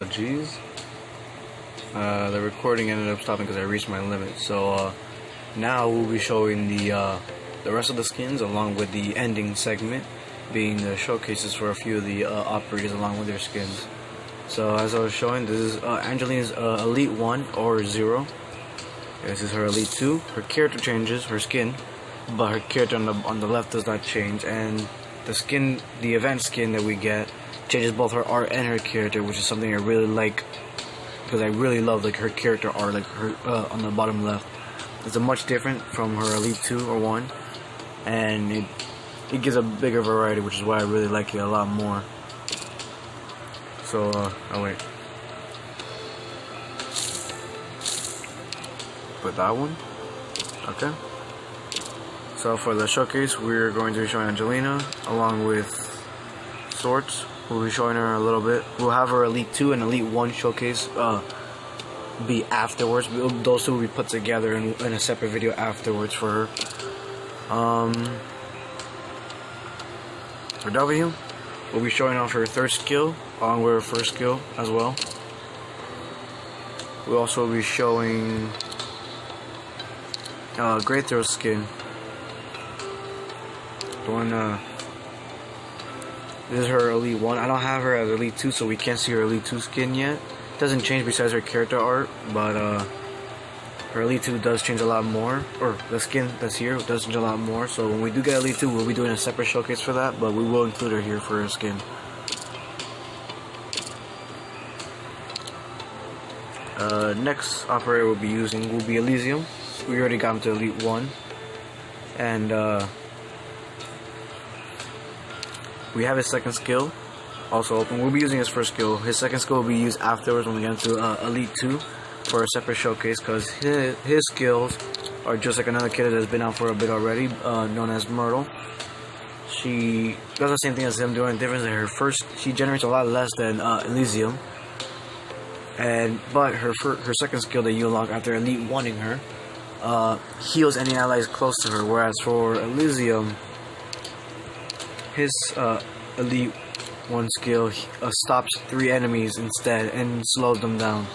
Jeez. The recording ended up stopping because I reached my limit. So now we'll be showing the rest of the skins along with the ending segment, being the showcases for a few of the operators along with their skins. So as I was showing, this is Angelina's Elite 1 or 0. This is her Elite 2. Her character changes, her skin, but her character on the left does not change, and the skin, the event skin that we get, changes both her art and her character, which is something I really like, because I really love like her character art, like her on the bottom left. It's a much different from her Elite 2 or 1, and it gives a bigger variety, which is why I really like it a lot more. So oh wait, put that one. Okay. So for the showcase, we're going to be showing Angelina along with Sorts. We'll be showing her a little bit. We'll have her Elite 2 and Elite 1 showcase be afterwards. Those two will be put together in a separate video afterwards for her. For W, we'll be showing off her third skill along with her first skill as well. We'll also be showing Great Throw skin. The one, this is her Elite 1. I don't have her as Elite 2, so we can't see her Elite 2 skin yet. It doesn't change besides her character art, but her Elite 2 does change a lot more. Or the skin that's here does change a lot more. So when we do get Elite 2, we'll be doing a separate showcase for that, but we will include her here for her skin. Next operator we'll be using will be Elysium. We already got him to Elite 1. And we have his second skill also open. We'll be using his first skill. His second skill will be used afterwards when we get into Elite 2 for a separate showcase, because his skills are just like another kid that's been out for a bit already, known as Myrtle. She does the same thing as him, doing a difference in her first. She generates a lot less than Elysium, but her second skill that you unlock after Elite 1ing her heals any allies close to her, whereas for Elysium, his Elite 1 skill stops 3 enemies instead and slows them down.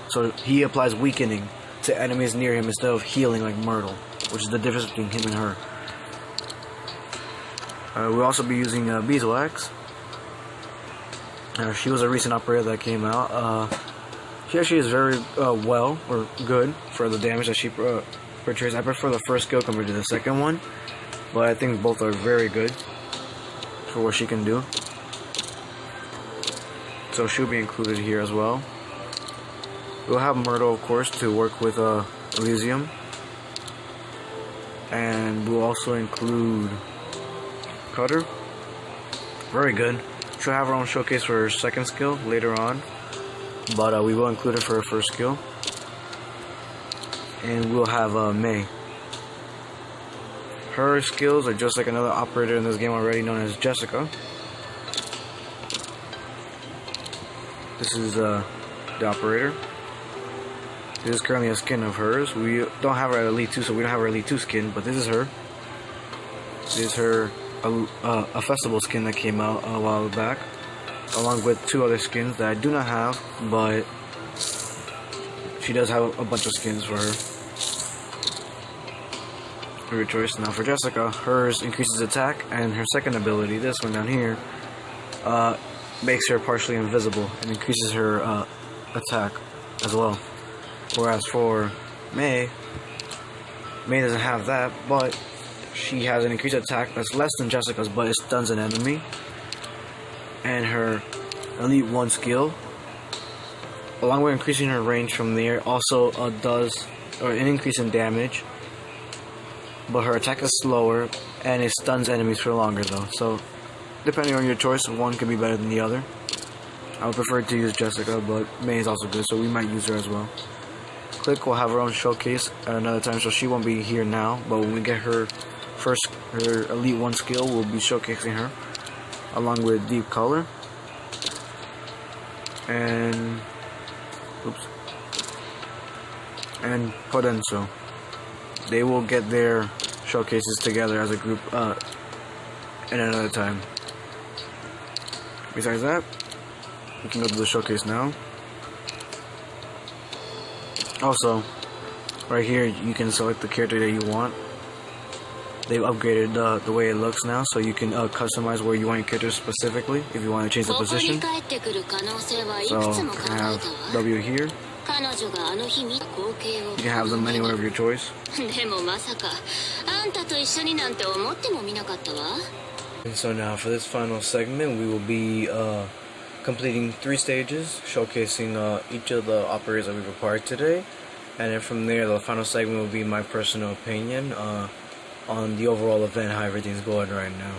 So he applies weakening to enemies near him instead of healing like Myrtle, which is the difference between him and her. We'll also be using Beeswax. She was a recent operator that came out. She actually is very good for the damage that she portrays. I prefer the first skill compared to the second one, but I think both are very good for what she can do. So she'll be included here as well. We'll have Myrtle, of course, to work with Elysium. And we'll also include Cutter. Very good. She'll have her own showcase for her second skill later on, but we will include her for her first skill. And we'll have May. Her skills are just like another operator in this game already, known as Jessica. This is the operator. This is currently a skin of hers. We don't have her at Elite 2, so we don't have her Elite 2 skin, but this is her. This is her a festival skin that came out a while back, along with 2 other skins that I do not have, but she does have a bunch of skins for her. Your choice. Now for Jessica, hers increases attack, and her second ability, this one down here, makes her partially invisible and increases her attack as well. Whereas for May doesn't have that, but she has an increased attack that's less than Jessica's, but it stuns an enemy. And her Elite 1 skill, along with increasing her range from the air, also does an increase in damage. But her attack is slower, and it stuns enemies for longer though. So, depending on your choice, one could be better than the other. I would prefer to use Jessica, but May is also good, so we might use her as well. Click will have her own showcase at another time, so she won't be here now. But when we get her Elite 1 skill, we'll be showcasing her, along with Deep Color. And Podenso. They will get their showcases together as a group at another time. Besides that, We can go to the showcase now. Also, right here you can select the character that you want. They've upgraded the way it looks now, so you can customize where you want your character specifically if you want to change the position. So you can have W here. You can have them anywhere of your choice. And so now for this final segment, we will be completing 3 stages, showcasing each of the operators that we've acquired today. And then from there, the final segment will be my personal opinion on the overall event, how everything's going right now.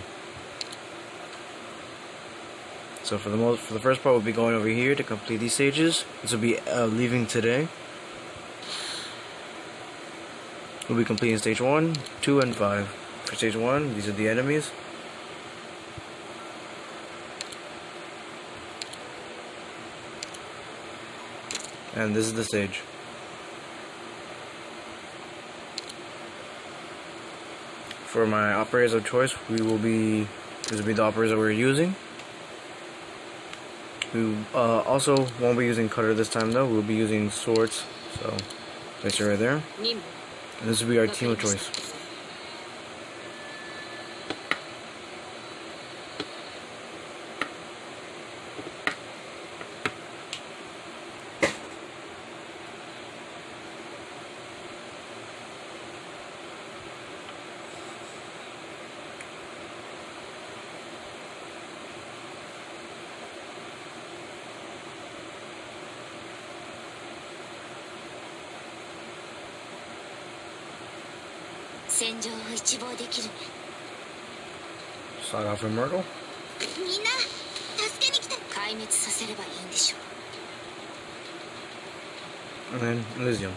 So for the first part, we'll be going over here to complete these stages. This will be leaving today. We'll be completing stage 1, 2, and 5. For stage 1, these are the enemies. And this is the stage. For my operators of choice, these will be the operators that we're using. We also won't be using cutter this time though, we'll be using swords, so place it right there. And this will be our team of choice. Start off with Myrtle. And then Elysium.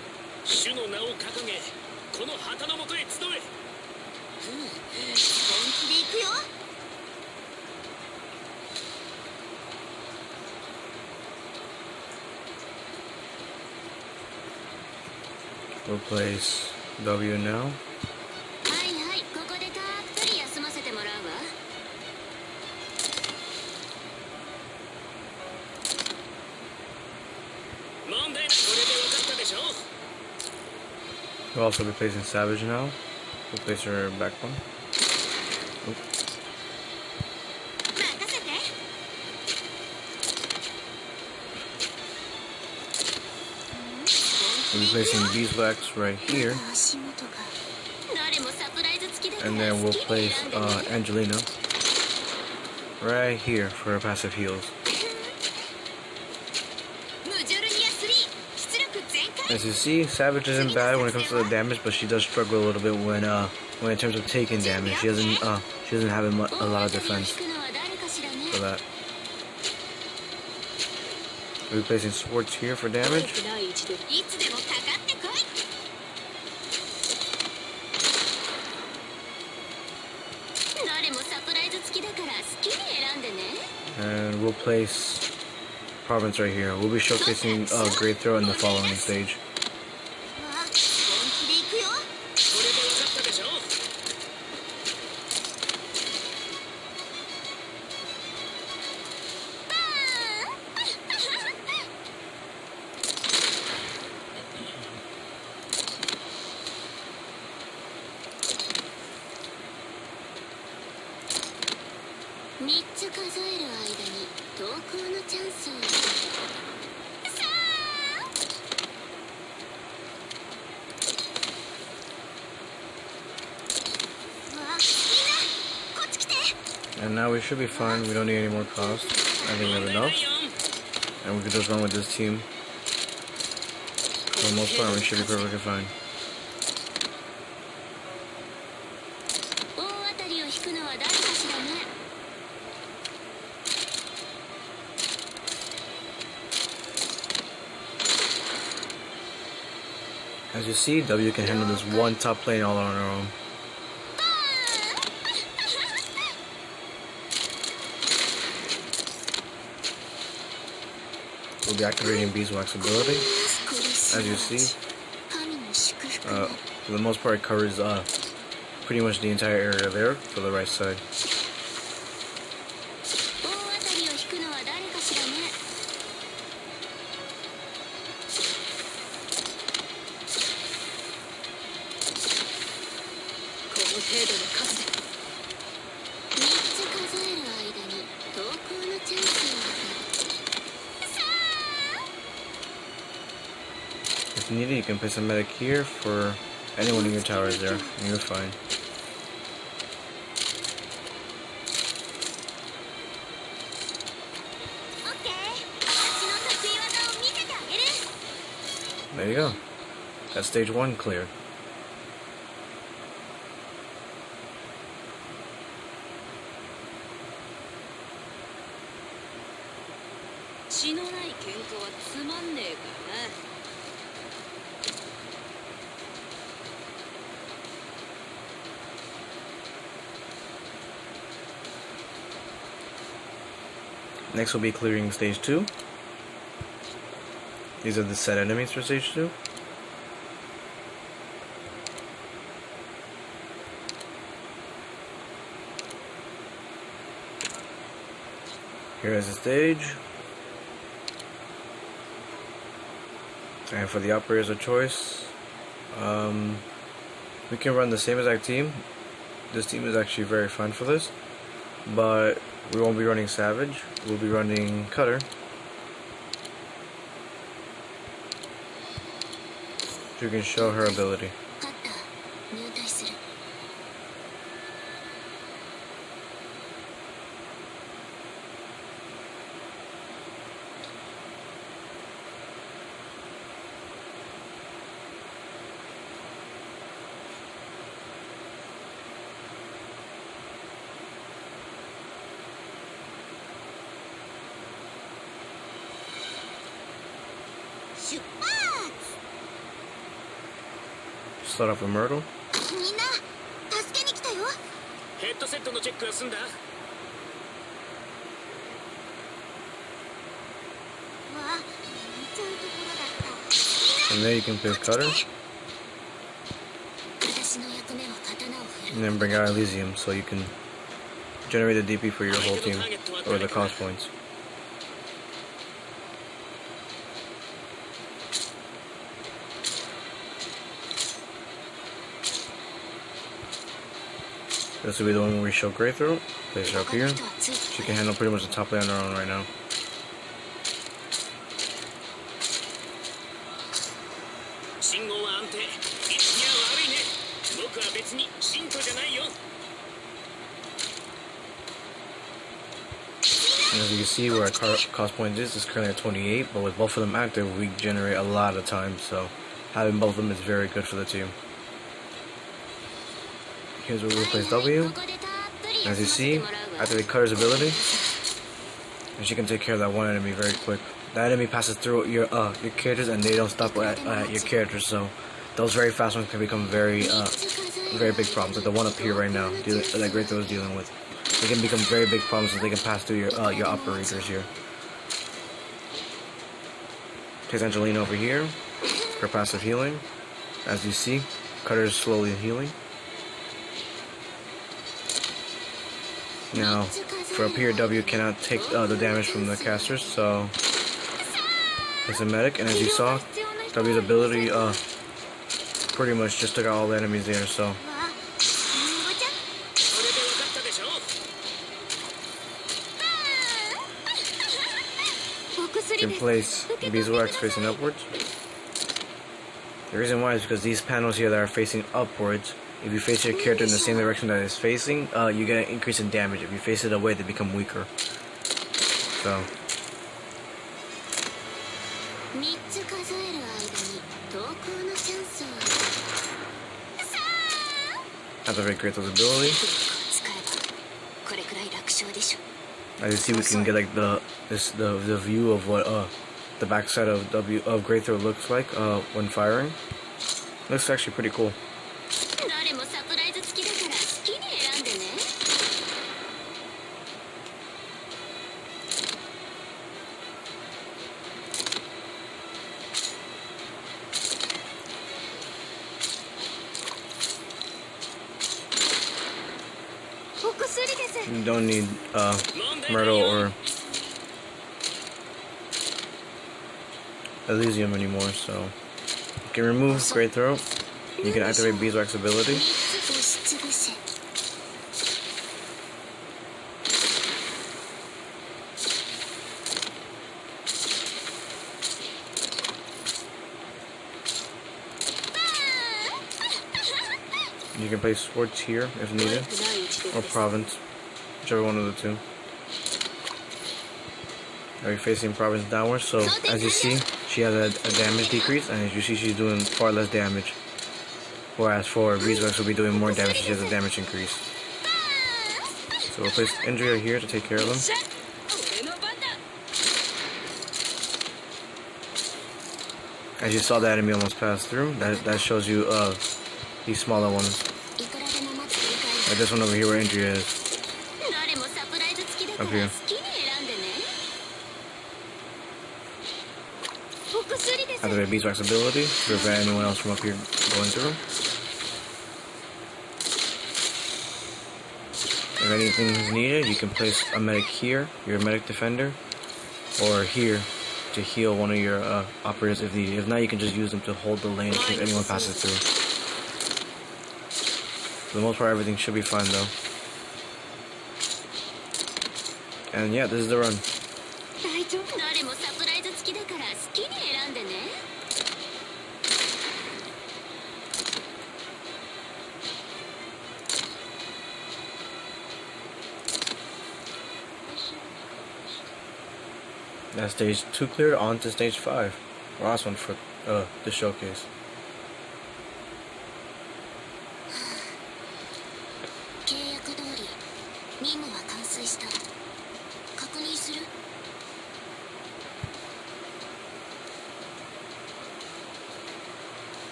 We'll place W now. We'll also be placing Savage now. We'll place her backbone. Oop. We'll be placing Beeswax right here. And then we'll place Angelina right here for her passive heals. As you see, Savage isn't bad when it comes to the damage, but she does struggle a little bit when in terms of taking damage. She doesn't have a lot of defense for that. We'll be placing swords here for damage. And we'll place Province right here. We'll be showcasing Great Throw in the following stage. And now we should be fine. We don't need any more cost. I think we have enough. And we can just run with this team. For the most part, we should be perfectly fine. As you see, W can handle this one top lane all on her own. We'll be activating Beeswax ability. As you see, for the most part, it covers pretty much the entire area there for the right side. If needed, you can place a medic here for anyone in your towers there, and you're fine. There you go. That's stage 1 cleared. Next will be clearing stage 2. These are the set enemies for stage 2. Here is the stage. And for the operators of choice, we can run the same exact team. This team is actually very fun for this, but we won't be running Savage. We'll be running Cutter. You can show her ability. Start off with Myrtle. And there you can place Cutter. And then bring out Elysium so you can generate a DP for your whole team, or the cost points. This will be the one where we show Great Throat. Place her up here. She can handle pretty much the top lane on her own right now. And as you can see, where our cost point is currently at 28, but with both of them active, we generate a lot of time, so having both of them is very good for the team. Here's where we place W. As you see, after they Cutter's ability, and she can take care of that one enemy very quick. That enemy passes through your characters, and they don't stop at your characters. So those very fast ones can become very big problems. Like the one up here right now, that Great Throat is dealing with. They can become very big problems if they can pass through your operators here. Takes Angelina over here for passive healing. As you see, Cutter is slowly healing. Now, for up here, W cannot take the damage from the casters, so it's a medic, and as you saw, W's ability pretty much just took out all the enemies there, so. You can place Beeswax facing upwards. The reason why is because these panels here that are facing upwards, if you face your character in the same direction that it's facing, you get an increase in damage. If you face it away, they become weaker. So. Activate Kratos' ability. As you see, we can get like the view of what the backside of Great Throat looks like when firing. Looks actually pretty cool. You don't need Myrtle or Elysium anymore, so you can remove Great Throat You can activate Beeswax's ability. You can play Swords here if needed, or Province, whichever one of the two. Are you facing Province downwards? So as you see, she has a damage decrease, and as you see, she's doing far less damage. Whereas for Beeswax will be doing more damage, she has a damage increase. So we'll place Indria here to take care of them. As you saw, the enemy almost passed through. That shows you these smaller ones. Like this one over here where Indria is. Up here. Activate Beeswax ability to prevent anyone else from up here going through. If anything is needed, you can place a medic here, your medic defender, or here to heal one of your operators if needed. If not, you can just use them to hold the lane in case anyone passes through. For the most part, everything should be fine though. And yeah, this is the run. That's stage 2 cleared, on to stage 5. Last one for the showcase.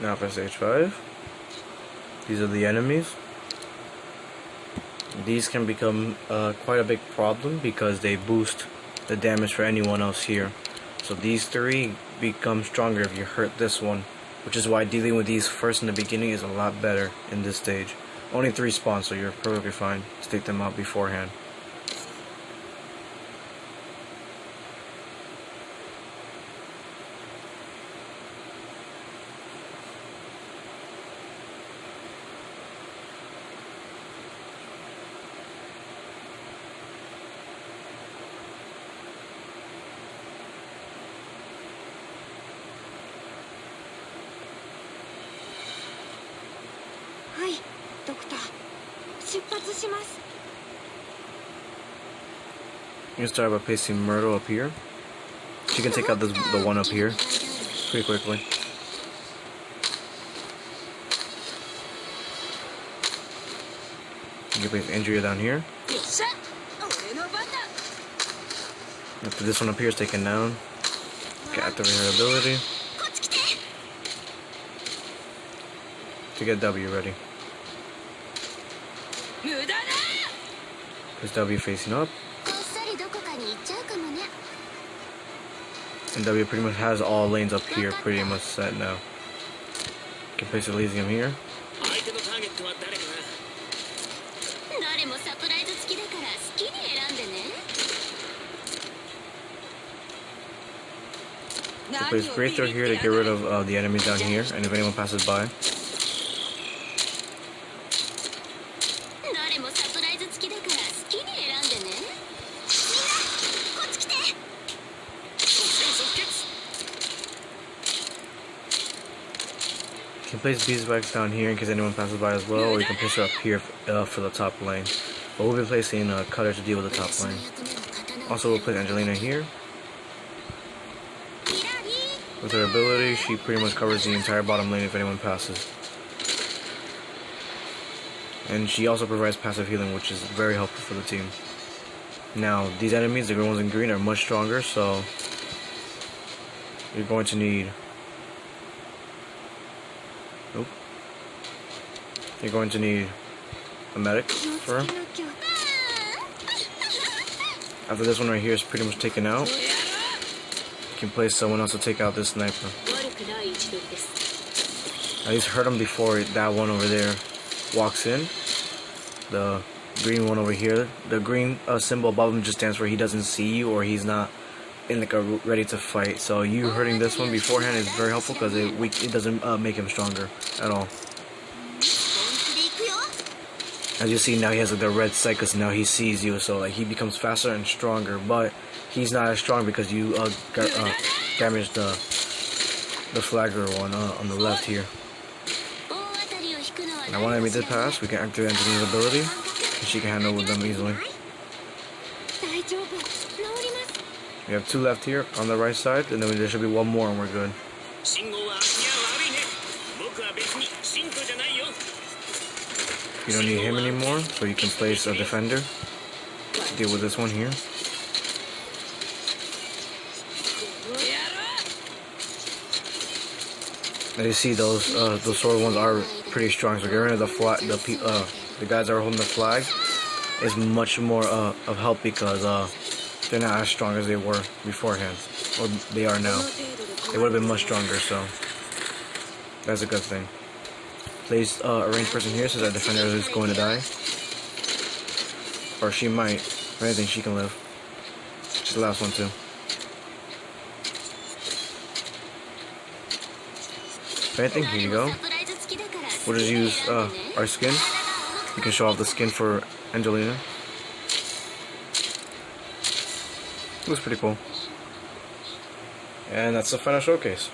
Now for stage 5. These are the enemies. These can become quite a big problem because they boost the damage for anyone else here. So these 3 become stronger if you hurt this one, which is why dealing with these first in the beginning is a lot better in this stage. Only 3 spawn, so you're perfectly fine. Just take them out beforehand. You can start by placing Myrtle up here. She can take out the one up here pretty quickly. You can place Andrea down here. After this one up here is taken down, you can activate her ability to get W ready. Place W facing up. And W pretty much has all lanes up here pretty much set now. You can place Elysium here. You can place Great Throw here to get rid of the enemies down here, and if anyone passes by. You can place Beeswax down here in case anyone passes by as well, or you can place her up here for the top lane. But we'll be placing Cutter to deal with the top lane. Also, we'll place Angelina here. With her ability, she pretty much covers the entire bottom lane if anyone passes. And she also provides passive healing, which is very helpful for the team. Now, these enemies, the ones in green, are much stronger, so you're going to need... Nope. You're going to need a medic for her. After this one right here is pretty much taken out, you can place someone else to take out this sniper. At least hurt him before that one over there walks in. The green one over here, the green symbol above him just stands for he doesn't see you or he's not in like a ready to fight. So you hurting this one beforehand is very helpful because it doesn't make him stronger at all. As you see now, he has like the red sight because now he sees you, so like he becomes faster and stronger. But he's not as strong because you damaged the flagger one on the left here. Now one enemy did pass, we can activate Angelina's ability, and she can handle with them easily. We have 2 left here on the right side, and then there should be 1 more and we're good. You don't need him anymore, so you can place a defender to deal with this one here. As you see, those sword ones are pretty strong. So getting rid of the guys that are holding the flag is much more of help because they're not as strong as they were beforehand, or they are now. They would have been much stronger, so that's a good thing. Place a ranged person here, so that defender is going to die, or she might. If anything, she can live. She's the last one too. If anything, here you go. We'll just use our skin. You can show off the skin for Angelina. Looks pretty cool. And that's the final showcase.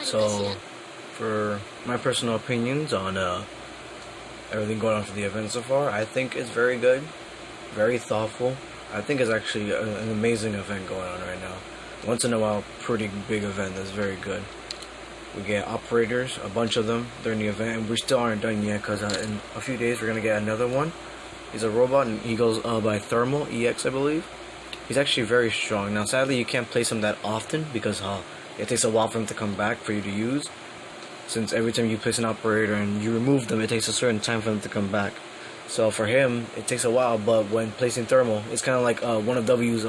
So, for my personal opinions on everything going on for the event so far, I think it's very good, very thoughtful. I think it's actually an amazing event going on right now. Once in a while, pretty big event that's very good. We get operators, a bunch of them during the event, and we still aren't done yet because in a few days we're going to get another one. He's a robot and he goes by Thermal EX, I believe. He's actually very strong. Now sadly you can't place him that often because it takes a while for him to come back for you to use. Since every time you place an operator and you remove them, it takes a certain time for them to come back. So for him, it takes a while, but when placing Thermal, it's kind of like one of W's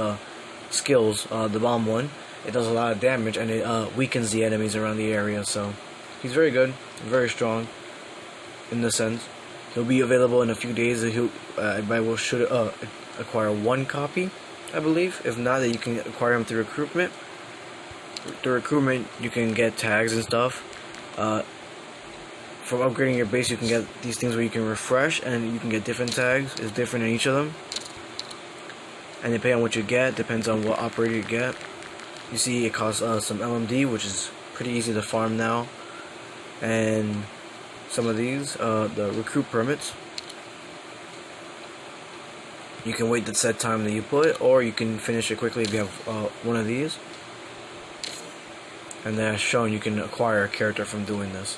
skills, the bomb one. It does a lot of damage and it weakens the enemies around the area, so he's very good, very strong in this sense. He'll be available in a few days. I should acquire 1 copy, I believe. If not, then you can acquire him through recruitment. Through recruitment, you can get tags and stuff. From upgrading your base, you can get these things where you can refresh, and you can get different tags. It's different in each of them, and depending on what you get, depends on what operator you get. You see, it costs some LMD, which is pretty easy to farm now, and some of these, the recruit permits. You can wait the set time that you put, or you can finish it quickly if you have one of these. And then as shown, you can acquire a character from doing this.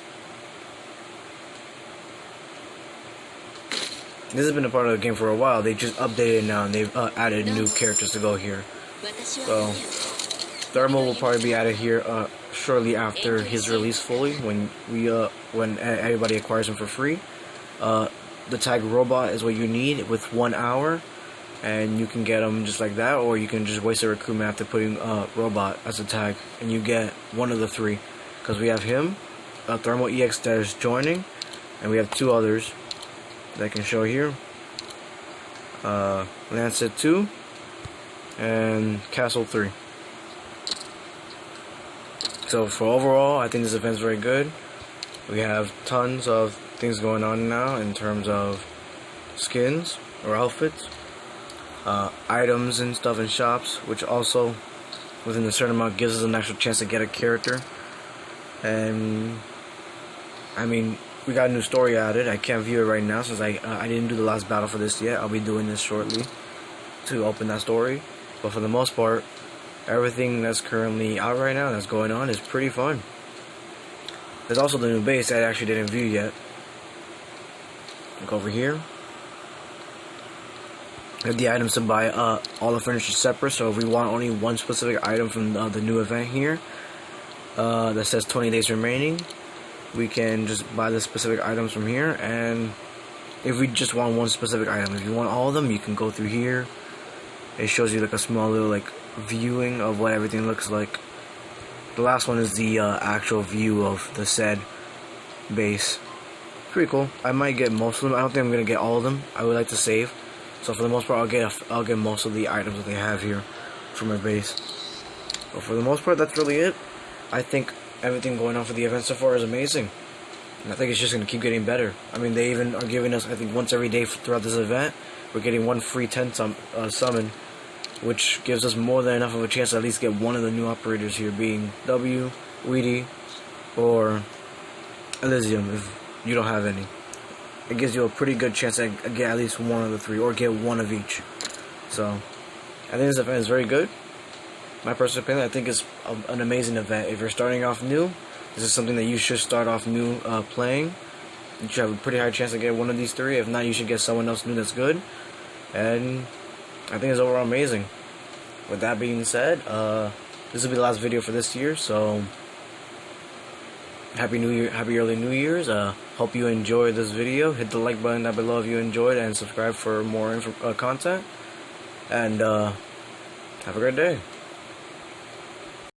This has been a part of the game for a while. They just updated it now and they've added new characters to go here. So Thermal will probably be added here shortly after his release fully, when everybody acquires him for free. The tag Robot is what you need with 1 hour, and you can get them just like that, or you can just waste a recruitment after putting Robot as a tag, and you get one of the 3. Because we have him, Thermal EX that is joining, and we have 2 others that I can show here. Lancet 2 and Castle 3. So for overall, I think this event's very good. We have tons of things going on now in terms of skins or outfits, items and stuff in shops, which also within a certain amount gives us an actual chance to get a character. And I mean, we got a new story added. I can't view it right now since I didn't do the last battle for this yet. I'll be doing this shortly to open that story. But for the most part, everything that's currently out right now that's going on is pretty fun. There's also the new base that I actually didn't view yet. Look over here. We have the items to buy all the furniture separate, so if we want only one specific item from the new event here that says 20 days remaining, we can just buy the specific items from here. And if we just want one specific item, if you want all of them, you can go through here. It shows you like a small little like viewing of what everything looks like. The last one is the actual view of the said base. Pretty cool. I might get most of them. I don't think I'm gonna get all of them. I would like to save, so for the most part, I'll get most of the items that they have here for my base. But for the most part, that's really it. I think everything going on for the event so far is amazing, and I think it's just gonna keep getting better. I mean, they even are giving us, I think, once every day throughout this event, we're getting one free 10 summon, which gives us more than enough of a chance to at least get one of the new operators here, being W, Weedy, or Elysium if you don't have any. It gives you a pretty good chance to get at least one of the three, or get one of each. So, I think this event is very good. My personal opinion, I think it's an amazing event. If you're starting off new, this is something that you should start off new playing. You should have a pretty high chance to get one of these three. If not, you should get someone else new that's good. And I think it's overall amazing. With that being said, this will be the last video for this year, so Happy New Year, happy early New Year's. Hope you enjoyed this video. Hit the like button down below if you enjoyed, and subscribe for more content. And have a great day.